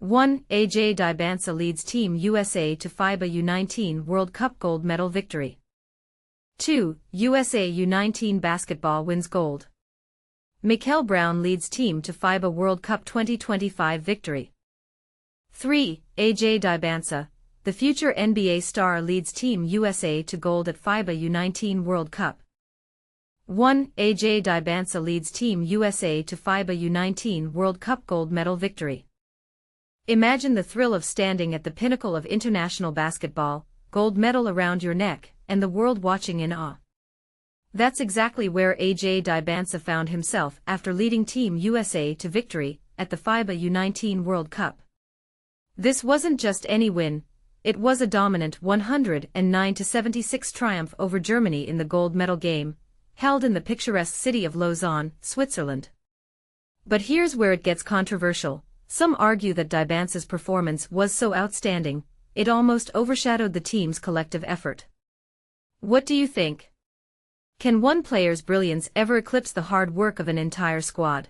1. Dybantsa leads Team USA to FIBA U19 World Cup gold medal victory. 2. USA U19 basketball wins gold. Mikel Brown leads team to FIBA World Cup 2025 victory. 3. Dybantsa, the future NBA star, leads Team USA to gold at FIBA U19 World Cup. 1. Dybantsa leads Team USA to FIBA U19 World Cup gold medal victory. Imagine the thrill of standing at the pinnacle of international basketball, gold medal around your neck, and the world watching in awe. That's exactly where Dybantsa found himself after leading Team USA to victory at the FIBA U19 World Cup. This wasn't just any win, it was a dominant 109-76 triumph over Germany in the gold medal game, held in the picturesque city of Lausanne, Switzerland. But here's where it gets controversial. Some argue that Dybantsa's performance was so outstanding, it almost overshadowed the team's collective effort. What do you think? Can one player's brilliance ever eclipse the hard work of an entire squad?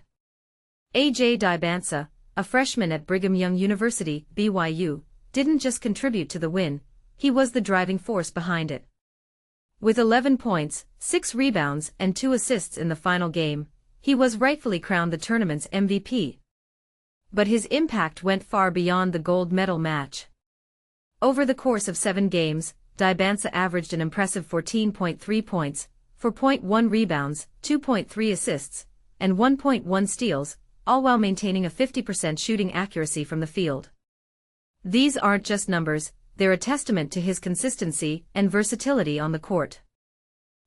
Dybantsa, a freshman at Brigham Young University, BYU, didn't just contribute to the win, he was the driving force behind it. With 11 points, 6 rebounds and 2 assists in the final game, he was rightfully crowned the tournament's MVP. But his impact went far beyond the gold medal match. Over the course of 7 games, Dybantsa averaged an impressive 14.3 points, 4.1 rebounds, 2.3 assists, and 1.1 steals, all while maintaining a 50% shooting accuracy from the field. These aren't just numbers, they're a testament to his consistency and versatility on the court.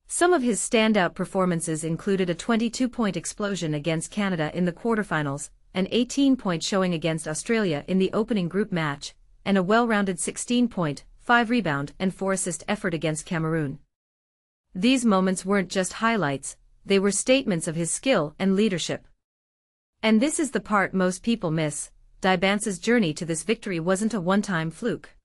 Some of his standout performances included a 22-point explosion against Canada in the quarterfinals, an 18-point showing against Australia in the opening group match, and a well-rounded 16-point, 5-rebound and 4-assist effort against Cameroon. These moments weren't just highlights, they were statements of his skill and leadership. And this is the part most people miss: Dybantsa's journey to this victory wasn't a one-time fluke.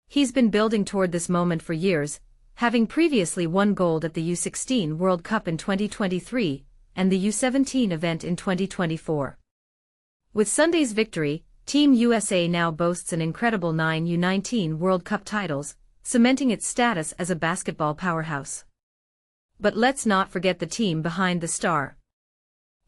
He's been building toward this moment for years, having previously won gold at the U16 World Cup in 2023 and the U17 event in 2024. With Sunday's victory, Team USA now boasts an incredible 9 U19 World Cup titles, cementing its status as a basketball powerhouse. But let's not forget the team behind the star.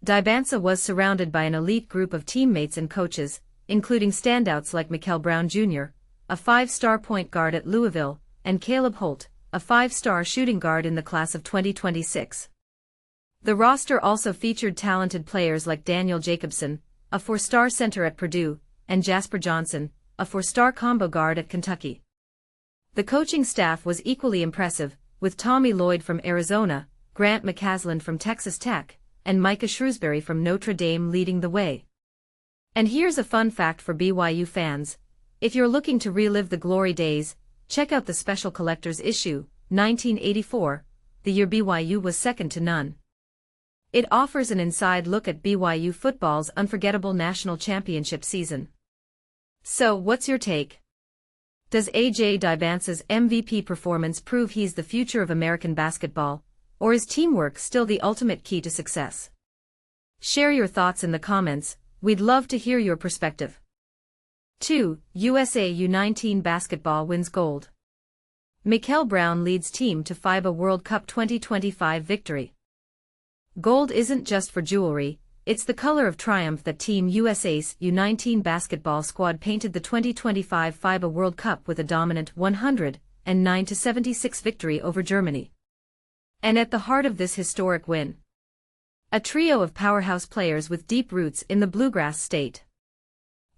Dybantsa was surrounded by an elite group of teammates and coaches, including standouts like Mikel Brown Jr., a 5-star point guard at Louisville, and Caleb Holt, a 5-star shooting guard in the class of 2026. The roster also featured talented players like Daniel Jacobson, a 4-star center at Purdue, and Jasper Johnson, a 4-star combo guard at Kentucky. The coaching staff was equally impressive, with Tommy Lloyd from Arizona, Grant McCasland from Texas Tech, and Micah Shrewsbury from Notre Dame leading the way. And here's a fun fact for BYU fans: if you're looking to relive the glory days, check out the special collector's issue, 1984, the year BYU was second to none. It offers an inside look at BYU football's unforgettable national championship season. So, what's your take? Does Dybantsa's MVP performance prove he's the future of American basketball, or is teamwork still the ultimate key to success? Share your thoughts in the comments, we'd love to hear your perspective. 2. USA U19 basketball wins gold. Mikel Brown leads team to FIBA World Cup 2025 victory. Gold isn't just for jewelry, it's the color of triumph that Team USA's U19 basketball squad painted the 2025 FIBA World Cup with a dominant 109-76 victory over Germany. And at the heart of this historic win, a trio of powerhouse players with deep roots in the Bluegrass state.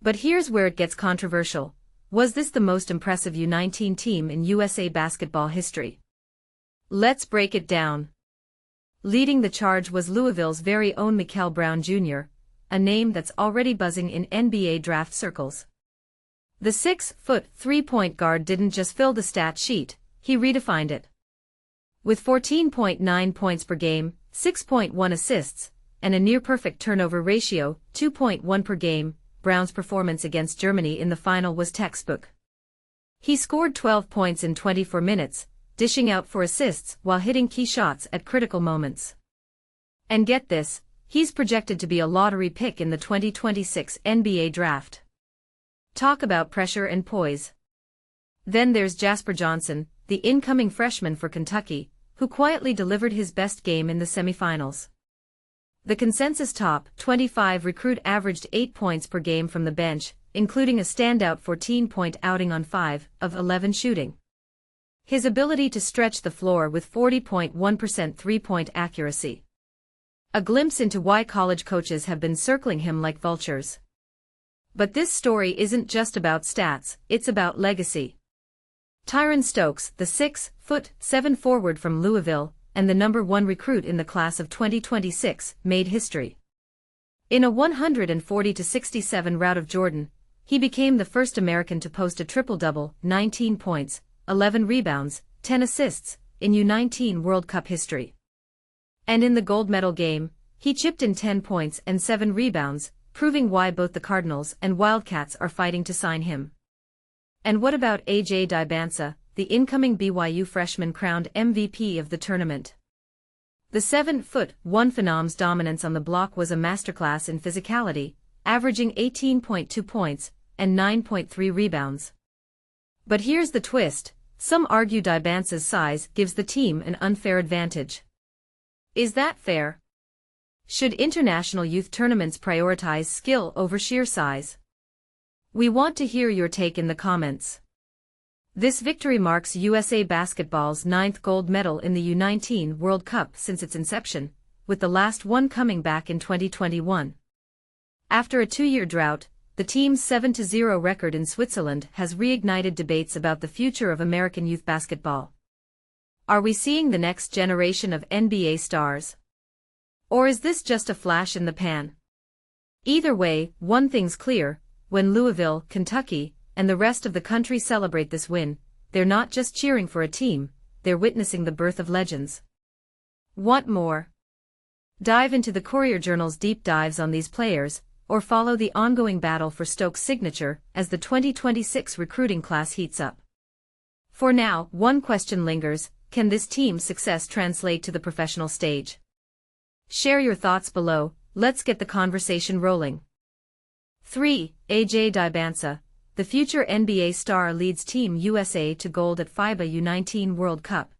But here's where it gets controversial: was this the most impressive U19 team in USA basketball history? Let's break it down. Leading the charge was Louisville's very own Mikel Brown Jr., a name that's already buzzing in NBA draft circles. The 6-foot, 3-point guard didn't just fill the stat sheet, he redefined it. With 14.9 points per game, 6.1 assists, and a near-perfect turnover ratio, 2.1 per game, Brown's performance against Germany in the final was textbook. He scored 12 points in 24 minutes, dishing out 4 assists while hitting key shots at critical moments. And get this, he's projected to be a lottery pick in the 2026 NBA draft. Talk about pressure and poise. Then there's Jasper Johnson, the incoming freshman for Kentucky, who quietly delivered his best game in the semifinals. The consensus top 25 recruit averaged 8 points per game from the bench, including a standout 14-point outing on 5 of 11 shooting. His ability to stretch the floor with 40.1% three-point accuracy. A glimpse into why college coaches have been circling him like vultures. But this story isn't just about stats, it's about legacy. Tyran Stokes, the 6'7" forward from Louisville, and the #1 recruit in the class of 2026, made history. In a 140-67 rout of Jordan, he became the first American to post a triple-double, 19 points, 11 rebounds, 10 assists, in U19 World Cup history. And in the gold medal game, he chipped in 10 points and 7 rebounds, proving why both the Cardinals and Wildcats are fighting to sign him. And what about AJ Dybantsa, the incoming BYU freshman crowned MVP of the tournament? The 7'1" phenom's dominance on the block was a masterclass in physicality, averaging 18.2 points and 9.3 rebounds. But here's the twist: some argue Dybantsa's size gives the team an unfair advantage. Is that fair? Should international youth tournaments prioritize skill over sheer size? We want to hear your take in the comments. This victory marks USA basketball's 9th gold medal in the U19 World Cup since its inception, with the last one coming back in 2021. After a 2-year drought, the team's 7-0 record in Switzerland has reignited debates about the future of American youth basketball. Are we seeing the next generation of NBA stars? Or is this just a flash in the pan? Either way, one thing's clear: when Louisville, Kentucky, and the rest of the country celebrate this win, they're not just cheering for a team, they're witnessing the birth of legends. Want more? Dive into the Courier-Journal's deep dives on these players, or follow the ongoing battle for Stokes' signature as the 2026 recruiting class heats up. For now, one question lingers: can this team's success translate to the professional stage? Share your thoughts below, let's get the conversation rolling. 3. AJ Dybantsa, the future NBA star, leads Team USA to gold at FIBA U19 World Cup.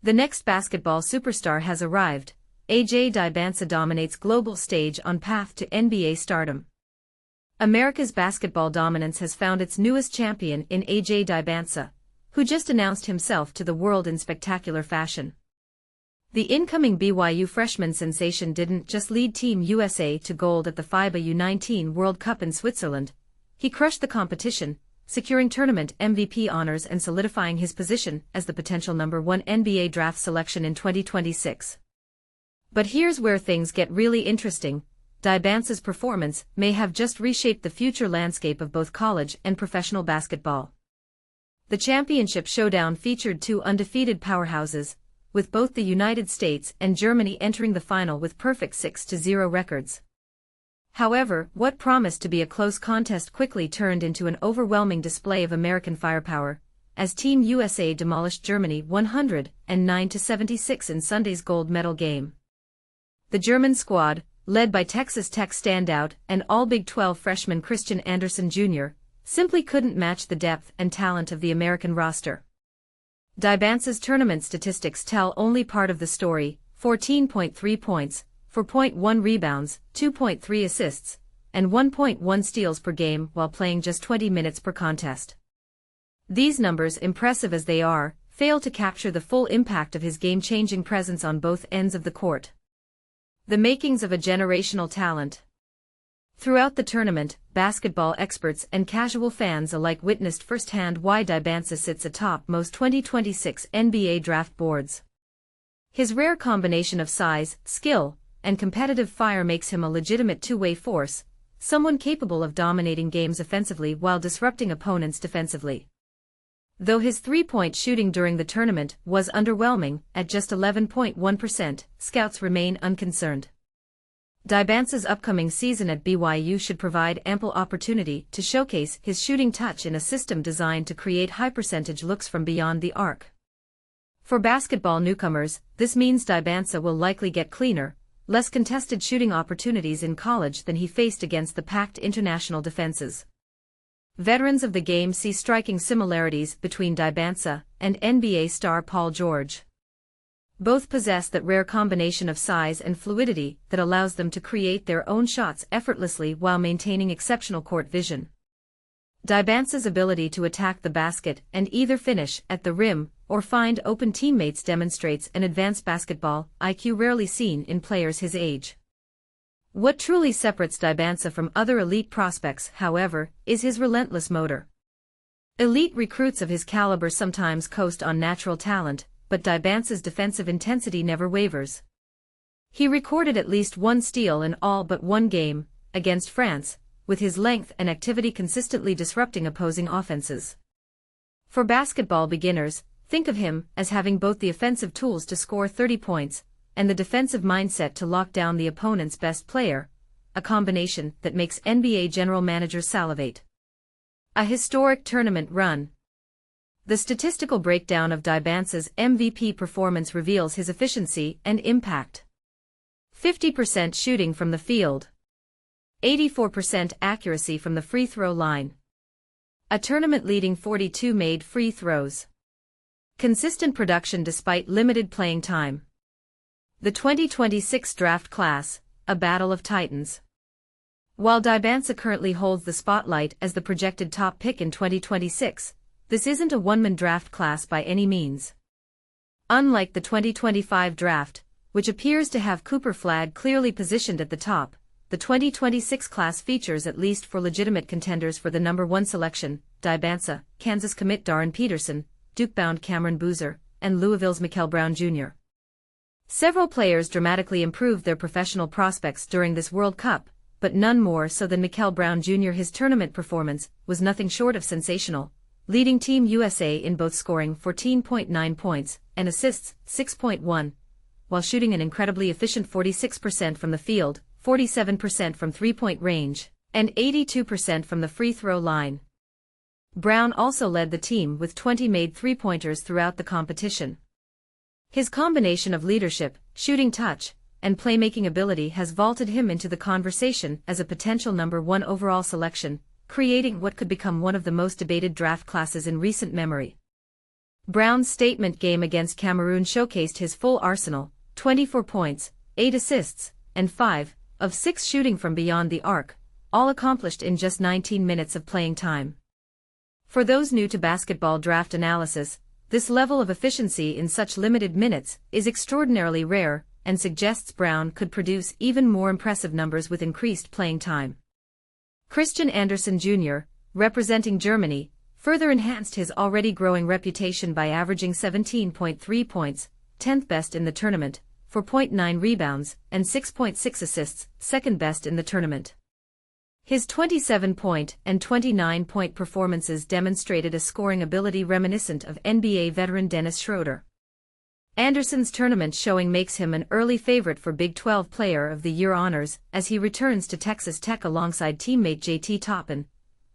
The next basketball superstar has arrived. AJ Dybantsa dominates global stage on path to NBA stardom. America's basketball dominance has found its newest champion in AJ Dybantsa, who just announced himself to the world in spectacular fashion. The incoming BYU freshman sensation didn't just lead Team USA to gold at the FIBA U19 World Cup in Switzerland, he crushed the competition, securing tournament MVP honors and solidifying his position as the potential #1 NBA draft selection in 2026. But here's where things get really interesting: Dybantsa's performance may have just reshaped the future landscape of both college and professional basketball. The championship showdown featured two undefeated powerhouses, with both the United States and Germany entering the final with perfect 6-0 records. However, what promised to be a close contest quickly turned into an overwhelming display of American firepower, as Team USA demolished Germany 109-76 in Sunday's gold medal game. The German squad, led by Texas Tech standout and All-Big 12 freshman Christian Anderson Jr., simply couldn't match the depth and talent of the American roster. Dybantsa's tournament statistics tell only part of the story: 14.3 points, 4.1 rebounds, 2.3 assists, and 1.1 steals per game while playing just 20 minutes per contest. These numbers, impressive as they are, fail to capture the full impact of his game-changing presence on both ends of the court. The makings of a generational talent. Throughout the tournament, basketball experts and casual fans alike witnessed firsthand why Dybantsa sits atop most 2026 NBA draft boards. His rare combination of size, skill, and competitive fire makes him a legitimate two-way force, someone capable of dominating games offensively while disrupting opponents defensively. Though his three-point shooting during the tournament was underwhelming, at just 11.1%, scouts remain unconcerned. Dybantsa's upcoming season at BYU should provide ample opportunity to showcase his shooting touch in a system designed to create high-percentage looks from beyond the arc. For basketball newcomers, this means Dybantsa will likely get cleaner, less contested shooting opportunities in college than he faced against the packed international defenses. Veterans of the game see striking similarities between Dybantsa and NBA star Paul George. Both possess that rare combination of size and fluidity that allows them to create their own shots effortlessly while maintaining exceptional court vision. Dybantsa's ability to attack the basket and either finish at the rim or find open teammates demonstrates an advanced basketball IQ rarely seen in players his age. What truly separates Dybantsa from other elite prospects, however, is his relentless motor. Elite recruits of his caliber sometimes coast on natural talent, but Dybantsa's defensive intensity never wavers. He recorded at least one steal in all but one game, against France, with his length and activity consistently disrupting opposing offenses. For basketball beginners, think of him as having both the offensive tools to score 30 points, and the defensive mindset to lock down the opponent's best player, a combination that makes NBA general managers salivate. A historic tournament run. The statistical breakdown of Dybantsa's MVP performance reveals his efficiency and impact. 50% shooting from the field. 84% accuracy from the free throw line. A tournament-leading 42 made free throws. Consistent production despite limited playing time. The 2026 draft class, a battle of titans. While Dybantsa currently holds the spotlight as the projected top pick in 2026, this isn't a one-man draft class by any means. Unlike the 2025 draft, which appears to have Cooper Flagg clearly positioned at the top, the 2026 class features at least four legitimate contenders for the number 1 selection: Dybantsa, Kansas commit Darren Peterson, Duke-bound Cameron Boozer, and Louisville's Mikel Brown Jr. Several players dramatically improved their professional prospects during this World Cup, but none more so than Mikel Brown Jr. His tournament performance was nothing short of sensational, leading Team USA in both scoring 14.9 points and assists 6.1, while shooting an incredibly efficient 46% from the field, 47% from three-point range, and 82% from the free throw line. Brown also led the team with 20 made three-pointers throughout the competition. His combination of leadership, shooting touch, and playmaking ability has vaulted him into the conversation as a potential number 1 overall selection, creating what could become one of the most debated draft classes in recent memory. Brown's statement game against Cameroon showcased his full arsenal: 24 points, 8 assists, and 5 of 6 shooting from beyond the arc, all accomplished in just 19 minutes of playing time. For those new to basketball draft analysis, this level of efficiency in such limited minutes is extraordinarily rare and suggests Brown could produce even more impressive numbers with increased playing time. Christian Andersen Jr., representing Germany, further enhanced his already growing reputation by averaging 17.3 points, 10th best in the tournament, 4.9 rebounds, and 6.6 assists, second best in the tournament. His 27-point and 29-point performances demonstrated a scoring ability reminiscent of NBA veteran Dennis Schroeder. Andersen's tournament showing makes him an early favorite for Big 12 Player of the Year honors as he returns to Texas Tech alongside teammate JT Toppin,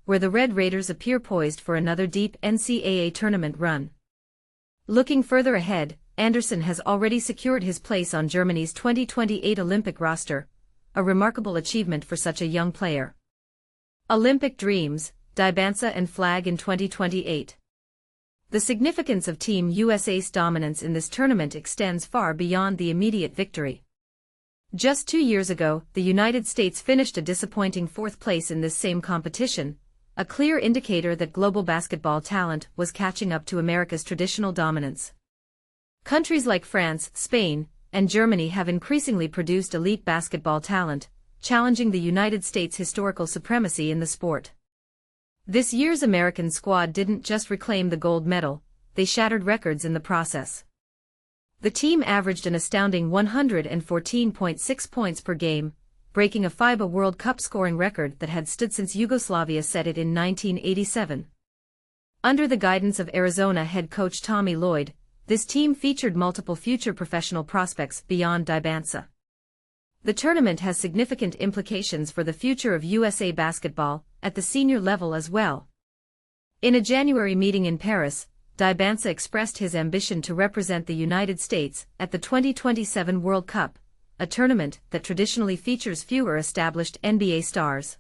where the Red Raiders appear poised for another deep NCAA tournament run. Looking further ahead, Andersen has already secured his place on Germany's 2028 Olympic roster, a remarkable achievement for such a young player. Olympic dreams, Dybantsa and Flagg in 2028. The significance of Team USA's dominance in this tournament extends far beyond the immediate victory. Just 2 years ago, the United States finished a disappointing 4th place in this same competition, a clear indicator that global basketball talent was catching up to America's traditional dominance. Countries like France, Spain, and Germany have increasingly produced elite basketball talent, challenging the United States' historical supremacy in the sport. This year's American squad didn't just reclaim the gold medal, they shattered records in the process. The team averaged an astounding 114.6 points per game, breaking a FIBA World Cup scoring record that had stood since Yugoslavia set it in 1987. Under the guidance of Arizona head coach Tommy Lloyd, this team featured multiple future professional prospects beyond Dybantsa. The tournament has significant implications for the future of USA basketball, at the senior level as well. In a January meeting in Paris, Dybantsa expressed his ambition to represent the United States at the 2027 World Cup, a tournament that traditionally features fewer established NBA stars.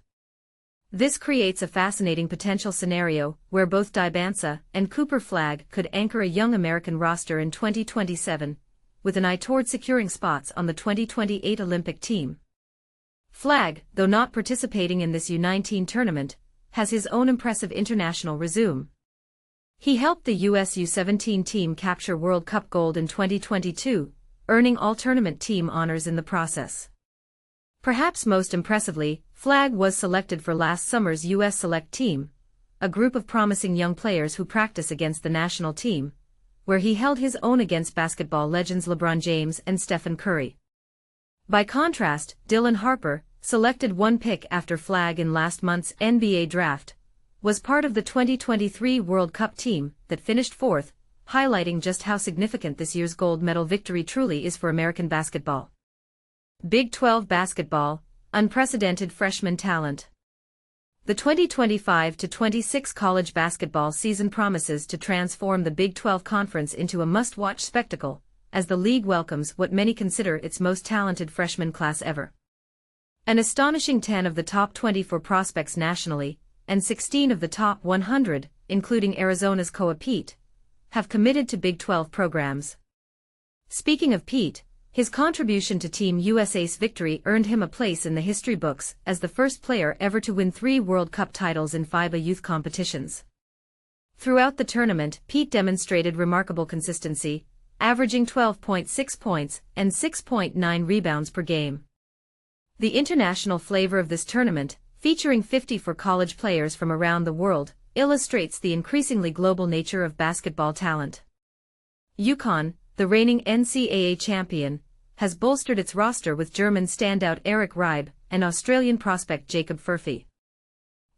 This creates a fascinating potential scenario where both Dybantsa and Cooper Flagg could anchor a young American roster in 2027, with an eye toward securing spots on the 2028 Olympic team. Flagg, though not participating in this U19 tournament, has his own impressive international resume. He helped the US U17 team capture World Cup gold in 2022, earning all tournament team honors in the process. Perhaps most impressively, Flagg was selected for last summer's US Select Team, a group of promising young players who practice against the national team, where he held his own against basketball legends LeBron James and Stephen Curry. By contrast, Dylan Harper, selected one pick after Flagg in last month's NBA draft, was part of the 2023 World Cup team that finished fourth, highlighting just how significant this year's gold medal victory truly is for American basketball. Big 12 basketball, unprecedented freshman talent. The 2025-26 college basketball season promises to transform the Big 12 conference into a must-watch spectacle, as the league welcomes what many consider its most talented freshman class ever. An astonishing 10 of the top 24 prospects nationally, and 16 of the top 100, including Arizona's Koa Pete, have committed to Big 12 programs. Speaking of Pete, his contribution to Team USA's victory earned him a place in the history books as the first player ever to win 3 World Cup titles in FIBA youth competitions. Throughout the tournament, Pete demonstrated remarkable consistency, averaging 12.6 points and 6.9 rebounds per game. The international flavor of this tournament, featuring 54 college players from around the world, illustrates the increasingly global nature of basketball talent. UConn, the reigning NCAA champion, has bolstered its roster with German standout Eric Ribe and Australian prospect Jacob Furphy.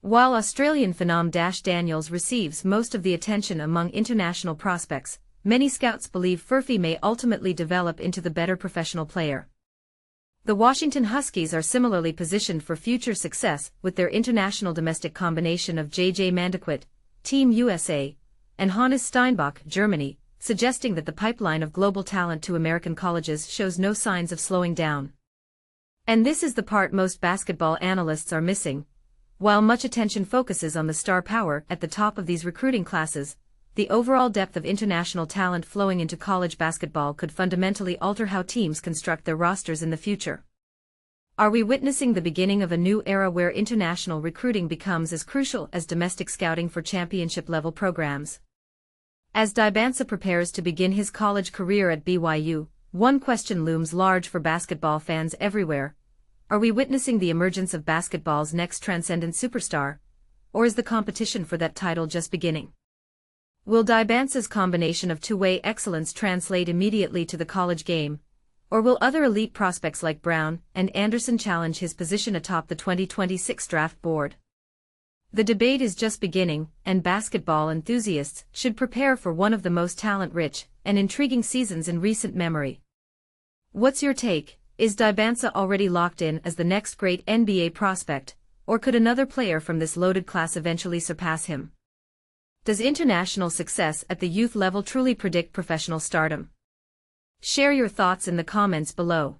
While Australian phenom Dash Daniels receives most of the attention among international prospects, many scouts believe Furphy may ultimately develop into the better professional player. The Washington Huskies are similarly positioned for future success with their international domestic combination of J.J. Mandequit, Team USA, and Hannes Steinbach, Germany, suggesting that the pipeline of global talent to American colleges shows no signs of slowing down. And this is the part most basketball analysts are missing. While much attention focuses on the star power at the top of these recruiting classes, the overall depth of international talent flowing into college basketball could fundamentally alter how teams construct their rosters in the future. Are we witnessing the beginning of a new era where international recruiting becomes as crucial as domestic scouting for championship-level programs? As Dybantsa prepares to begin his college career at BYU, one question looms large for basketball fans everywhere. Are we witnessing the emergence of basketball's next transcendent superstar? Or is the competition for that title just beginning? Will Dybantsa's combination of two-way excellence translate immediately to the college game? Or will other elite prospects like Brown and Anderson challenge his position atop the 2026 draft board? The debate is just beginning, and basketball enthusiasts should prepare for one of the most talent-rich and intriguing seasons in recent memory. What's your take? Is Dybantsa already locked in as the next great NBA prospect, or could another player from this loaded class eventually surpass him? Does international success at the youth level truly predict professional stardom? Share your thoughts in the comments below.